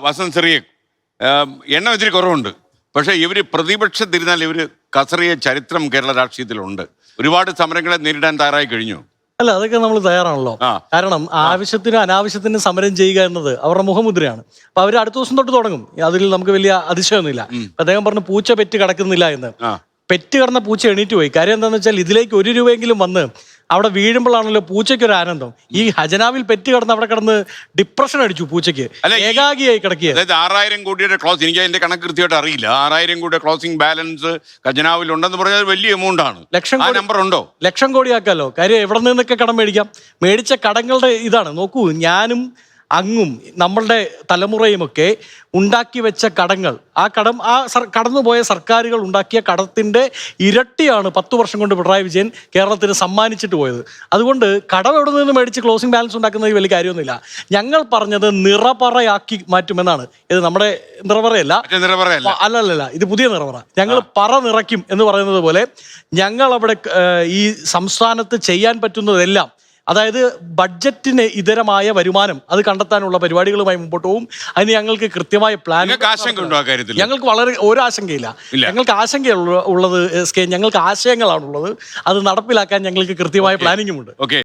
വസന്ത് ചെറിയ എണ്ണം ഇത്തിരി കുറവുണ്ട്. പക്ഷേ ഇവർ പ്രതിപക്ഷത്തിരുന്നാൽ ഇവർ കസറിയ ചരിത്രം കേരള രാഷ്ട്രീയത്തിലുണ്ട്. ഒരുപാട് സമരങ്ങളെ നേരിടാൻ തയ്യാറായി കഴിഞ്ഞു. അല്ല, അതൊക്കെ നമ്മൾ തയ്യാറാണല്ലോ. കാരണം ആവശ്യത്തിനും അനാവശ്യത്തിനും സമരം ചെയ്യുക എന്നത് അവരുടെ മുഖമുദ്രയാണ്. അപ്പൊ അവർ അടുത്ത ദിവസം തൊട്ട് തുടങ്ങും. അതിൽ നമുക്ക് വലിയ അതിശയമൊന്നുമില്ല. അദ്ദേഹം പറഞ്ഞു പൂച്ച പെറ്റ് കിടക്കുന്നില്ല എന്ന്. പെറ്റ് കിടന്ന പൂച്ച എണീറ്റ് പോയി. കാര്യം എന്താണെന്ന് വെച്ചാൽ ഇതിലേക്ക് 1 രൂപയെങ്കിലും വന്ന് അവിടെ വീഴുമ്പോഴാണല്ലോ പൂച്ചയ്ക്കൊരു ആനന്ദം. ഈ ഖജനാവിൽ പെറ്റ് കിടന്ന് അവിടെ കിടന്ന് ഡിപ്രഷൻ അടിച്ചു പൂച്ചയ്ക്ക്, ഏകാഗിയായി കിടക്കുക. അതായത് 6000 കോടിയുടെ ക്ലോസ്, എനിക്ക് അതിന്റെ കണക്ക് കൃത്യമായിട്ട് അറിയില്ല. 6000 കോടിയുടെ ക്ലോസിംഗ് ബാലൻസ് ഖജനാവിൽ ഉണ്ടെന്ന് പറഞ്ഞാൽ വലിയ എമൗണ്ട് ആണ്. നമ്പർ ഉണ്ടോ? ലക്ഷം കോടിയാക്കാലോ. കാര്യം എവിടെ നിന്നൊക്കെ കടം മേടിക്കാം. മേടിച്ച കടങ്ങളുടെ ഇതാണ് നോക്കൂ. ഞാനും അങ്ങും നമ്മളുടെ തലമുറയുമൊക്കെ ഉണ്ടാക്കി വെച്ച കടങ്ങൾ, ആ കടം കടന്നുപോയ സർക്കാരുകൾ ഉണ്ടാക്കിയ കടത്തിന്റെ ഇരട്ടിയാണ് 10 വർഷം കൊണ്ട് പിണറായി വിജയൻ കേരളത്തിന് സമ്മാനിച്ചിട്ട് പോയത്. അതുകൊണ്ട് കടം എവിടെ നിന്ന് മേടിച്ച് ക്ലോസിംഗ് ബാലൻസ് ഉണ്ടാക്കുന്നതിൽ വലിയ കാര്യമൊന്നുമില്ല. ഞങ്ങൾ പറഞ്ഞത് നിറപറയാക്കി മാറ്റുമെന്നാണ്. ഇത് നമ്മുടെ നിറപറയല്ല, അല്ലല്ല, ഇത് പുതിയ നിറപറ. ഞങ്ങൾ പറ നിറയ്ക്കും എന്ന് പറയുന്നത് പോലെ ഞങ്ങൾ അവിടെ ഈ സംസ്ഥാനത്ത് ചെയ്യാൻ പറ്റുന്നതെല്ലാം, അതായത് ബഡ്ജറ്റിന് ഇതരമായ വരുമാനം അത് കണ്ടെത്താനുള്ള പരിപാടികളുമായി മുമ്പോട്ട് പോകും. അതിന് ഞങ്ങൾക്ക് കൃത്യമായ പ്ലാൻ. ഞങ്ങൾക്ക് വളരെ ഒരു ആശങ്കയില്ല. ഞങ്ങൾക്ക് ആശങ്കയുള്ളത് ഞങ്ങൾക്ക് ആശയങ്ങളാണുള്ളത്. അത് നടപ്പിലാക്കാൻ ഞങ്ങൾക്ക് കൃത്യമായ പ്ലാനിങ്ങും ഉണ്ട്.